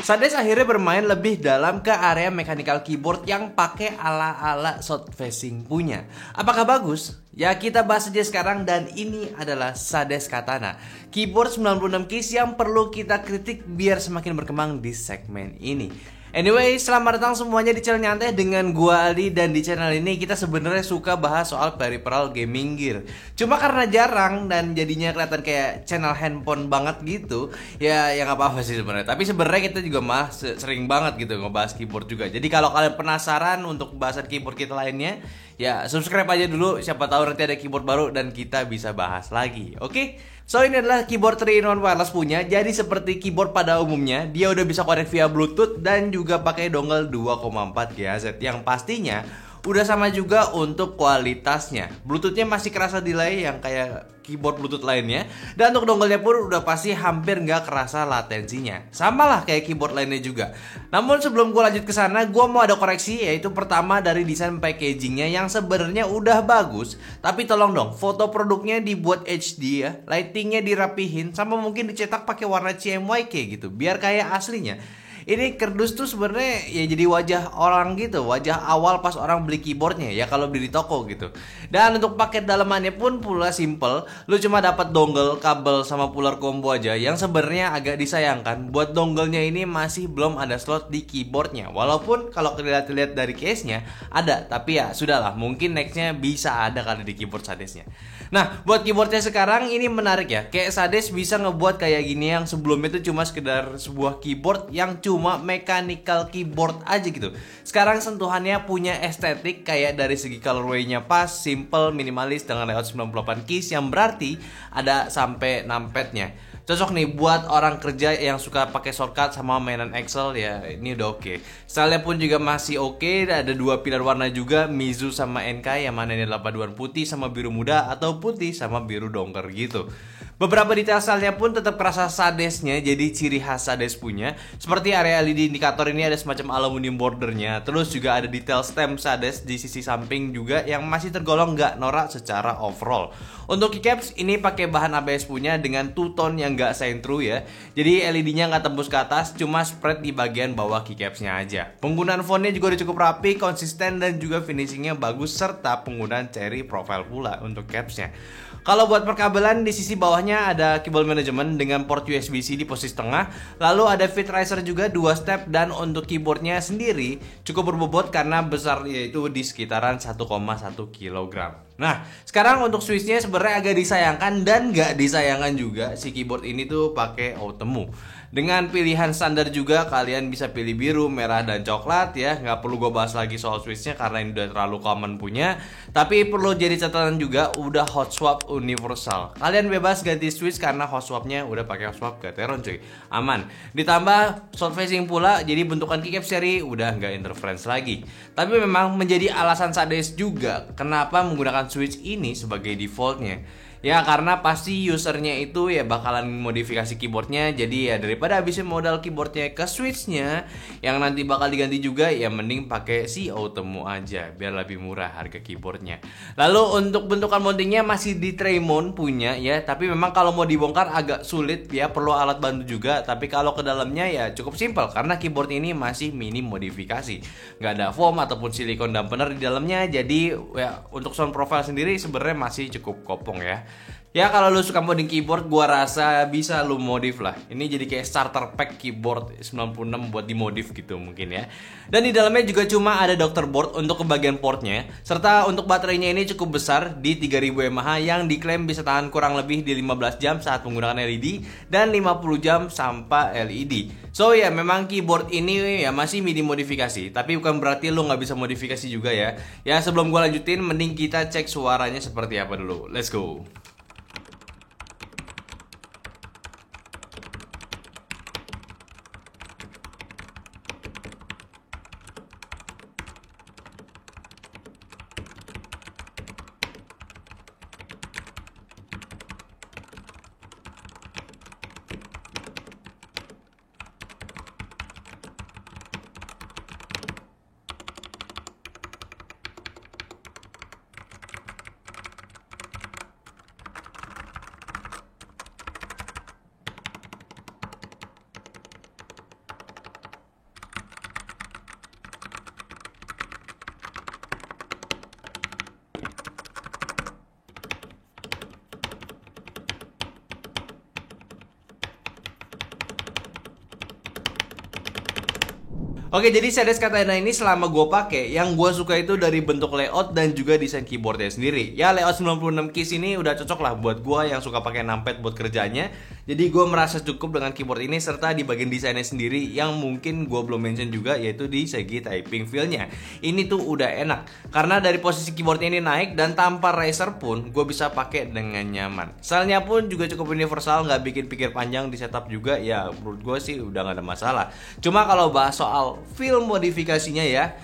Sades akhirnya bermain lebih dalam ke area mechanical keyboard yang pakai ala-ala south facing punya. Apakah bagus? Ya kita bahas aja sekarang, dan ini adalah Sades Katana, keyboard 96 keys yang perlu kita kritik biar semakin berkembang di segmen ini. Anyway, selamat datang semuanya di channel Nyantai dengan gua Aldi, dan di channel ini kita sebenarnya suka bahas soal peripheral gaming gear. Cuma karena jarang dan jadinya kelihatan kayak channel handphone banget gitu, ya yang apa-apa sih sebenarnya. Tapi sebenarnya kita juga sering banget gitu ngebahas keyboard juga. Jadi kalau kalian penasaran untuk bahasan keyboard kita lainnya, ya subscribe aja dulu, siapa tahu nanti ada keyboard baru dan kita bisa bahas lagi. Oke? So ini adalah keyboard 3-in-1 wireless punya. Jadi seperti keyboard pada umumnya, dia udah bisa connect via Bluetooth dan juga pakai dongle 2,4 GHz yang pastinya udah sama juga untuk kualitasnya. Bluetoothnya masih kerasa delay yang kayak keyboard Bluetooth lainnya, dan untuk dongle-nya pun udah pasti hampir nggak kerasa latensinya. Sama lah kayak keyboard lainnya juga. Namun sebelum gue lanjut ke sana, gue mau ada koreksi, yaitu pertama dari desain packagingnya yang sebenarnya udah bagus, tapi tolong dong foto produknya dibuat HD ya, lightingnya dirapihin, sama mungkin dicetak pakai warna CMYK gitu, biar kayak aslinya. Ini kerdus tuh sebenarnya ya jadi wajah orang gitu, wajah awal pas orang beli keyboardnya ya kalau beli di toko gitu. Dan untuk paket dalamannya pun pula simple, lu cuma dapat dongle, kabel sama puller combo aja, yang sebenarnya agak disayangkan buat dongle-nya ini masih belum ada slot di keyboardnya. Walaupun kalau dilihat dari case-nya ada, tapi ya sudahlah, mungkin next-nya bisa ada kali di keyboard Sadesnya. Nah, buat keyboardnya sekarang ini menarik ya. Kayak Sades bisa ngebuat kayak gini yang sebelumnya itu cuma sekedar sebuah keyboard yang cuma mechanical keyboard aja gitu. Sekarang sentuhannya punya estetik kayak dari segi colorway-nya pas, simple, minimalis dengan layout 98 keys yang berarti ada sampai numpad-nya. Cocok nih buat orang kerja yang suka pakai shortcut sama mainan Excel, ya ini udah oke. Stylenya pun juga masih oke. Ada dua pilar warna juga, Mizu sama NK, yang mana ini adalah paduan putih sama biru muda atau putih sama biru dongker gitu. Beberapa detail stylenya pun tetap kerasa Sadesnya, jadi ciri khas Sades punya. Seperti area LED indikator ini ada semacam aluminium bordernya. Terus juga ada detail stem Sades di sisi samping juga yang masih tergolong nggak norak secara overall. Untuk keycaps ini pakai bahan ABS punya dengan two-tone yang nggak shine through ya. Jadi LED-nya nggak tembus ke atas, cuma spread di bagian bawah keycapsnya aja. Penggunaan fontnya juga udah cukup rapi, konsisten, dan juga finishingnya bagus, serta penggunaan cherry profile pula untuk capsnya. Kalau buat perkabelan, di sisi bawahnya ada cable management dengan port USB-C di posisi tengah. Lalu ada fit riser juga 2 step, dan untuk keyboardnya sendiri cukup berbobot karena besar, yaitu di sekitaran 1,1 kg. Nah, sekarang untuk switchnya sebenarnya agak disayangkan dan nggak disayangkan juga, si keyboard ini tuh pakai Outemu. Dengan pilihan standar juga, kalian bisa pilih biru, merah, dan coklat ya. Nggak perlu gue bahas lagi soal switchnya karena ini udah terlalu common punya. Tapi perlu jadi catatan juga, udah hot swap universal. Kalian bebas ganti switch karena hot swapnya udah pakai hot swap Gateron cuy. Aman. Ditambah soft facing pula, jadi bentukan keycap seri udah nggak interference lagi. Tapi memang menjadi alasan Sades juga kenapa menggunakan switch ini sebagai defaultnya. Ya karena pasti usernya itu ya bakalan modifikasi keyboardnya. Jadi ya daripada habisin modal keyboardnya ke switchnya yang nanti bakal diganti juga, ya mending pakai si Outemu aja biar lebih murah harga keyboardnya. Lalu untuk bentukan mountingnya masih di tray mount punya ya. Tapi memang kalau mau dibongkar agak sulit ya, perlu alat bantu juga. Tapi kalau ke dalamnya ya cukup simpel karena keyboard ini masih minim modifikasi. Nggak ada foam ataupun silikon dampener di dalamnya. Jadi ya untuk sound profile sendiri sebenarnya masih cukup kopong ya. Ya kalau lu suka modding keyboard, gua rasa bisa lu modif lah. Ini jadi kayak starter pack keyboard 96 buat dimodif gitu mungkin ya. Dan di dalamnya juga cuma ada doctor board untuk ke bagian portnya, serta untuk baterainya ini cukup besar di 3000 mAh yang diklaim bisa tahan kurang lebih di 15 jam saat menggunakan LED dan 50 jam tanpa LED. So ya memang keyboard ini ya masih minim modifikasi, tapi bukan berarti lu nggak bisa modifikasi juga ya. Ya sebelum gua lanjutin, mending kita cek suaranya seperti apa dulu. Let's go. Oke, jadi Sadesk Katana ini selama gue pakai, yang gue suka itu dari bentuk layout dan juga desain keyboardnya sendiri. Ya, layout 96 keys ini udah cocok lah buat gue yang suka pakai numpad buat kerjanya. Jadi gue merasa cukup dengan keyboard ini, serta di bagian desainnya sendiri yang mungkin gue belum mention juga, yaitu di segi typing feel-nya. Ini tuh udah enak karena dari posisi keyboardnya ini naik dan tanpa racer pun gue bisa pakai dengan nyaman. Stylenya pun juga cukup universal, nggak bikin pikir panjang di setup juga. Ya menurut gue sih udah nggak ada masalah. Cuma kalau bahas soal feel modifikasinya ya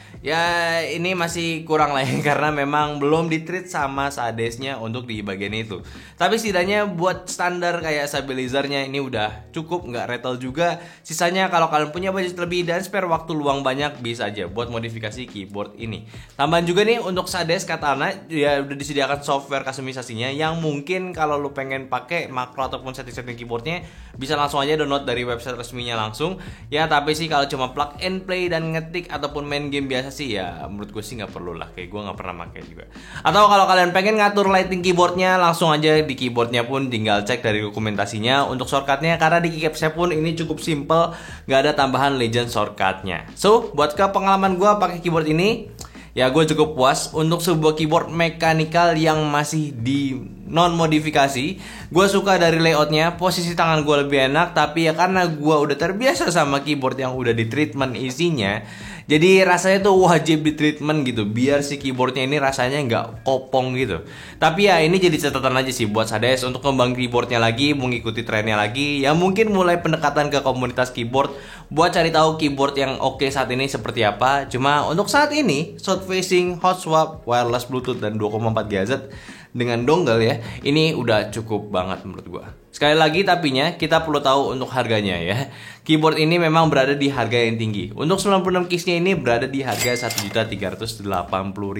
ini masih kurang lah ya, karena memang belum ditreat sama Sadesknya untuk di bagian itu. Tapi setidaknya buat standar kayak stabilizernya ini udah cukup, nggak rattle juga. Sisanya kalau kalian punya budget lebih dan spare waktu luang banyak, bisa aja buat modifikasi keyboard ini. Tambahan juga nih untuk Sadesk Katana ya udah disediakan software customisasinya, yang mungkin kalau lu pengen pakai makro ataupun setting-setting keyboardnya bisa langsung aja download dari website resminya langsung. Ya tapi sih kalau cuma plug and play dan ngetik ataupun main game biasa sih ya menurut gue sih nggak perlu lah, kayak gue nggak pernah pakai juga. Atau kalau kalian pengen ngatur lighting keyboardnya, langsung aja di keyboardnya pun tinggal cek dari dokumentasinya untuk shortcutnya, karena di keycapsnya pun ini cukup simple, nggak ada tambahan legend shortcutnya. So buat ke pengalaman gue pakai keyboard ini, ya gue cukup puas untuk sebuah keyboard mechanical yang masih di non modifikasi. Gue suka dari layoutnya, posisi tangan gue lebih enak, tapi ya karena gue udah terbiasa sama keyboard yang udah di treatment isinya, jadi rasanya tuh wajib di treatment gitu, biar si keyboardnya ini rasanya nggak kopong gitu. Tapi ya ini jadi catatan aja sih buat Sadesk untuk kembang keyboardnya lagi, mengikuti trennya lagi. Ya mungkin mulai pendekatan ke komunitas keyboard buat cari tahu keyboard yang oke saat ini seperti apa. Cuma untuk saat ini, south facing, hot swap, wireless bluetooth dan 2,4 GHz dengan dongle ya, ini udah cukup banget menurut gua. Sekali lagi tapinya kita perlu tahu untuk harganya ya. Keyboard ini memang berada di harga yang tinggi. Untuk 96 keysnya ini berada di harga 1.380.000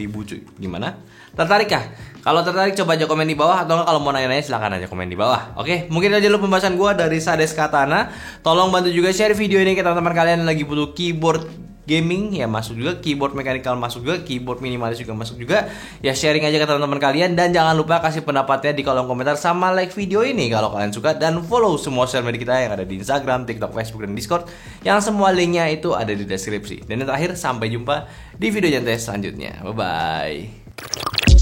cuy. Gimana? Tertarik kah? Kalau tertarik coba aja komen di bawah, atau kalau mau nanya-nanya silahkan aja komen di bawah. Oke, mungkin aja dulu pembahasan gua dari Sadesk Katana. Tolong bantu juga share video ini ke teman-teman kalian yang lagi butuh keyboard gaming ya, masuk juga, keyboard mechanical masuk juga, keyboard minimalis juga masuk juga. Ya sharing aja ke teman-teman kalian, dan jangan lupa kasih pendapatnya di kolom komentar sama like video ini kalau kalian suka, dan follow semua sosial media kita yang ada di Instagram, TikTok, Facebook, dan Discord, yang semua linknya itu ada di deskripsi. Dan yang terakhir, sampai jumpa di video nyantai selanjutnya. Bye bye.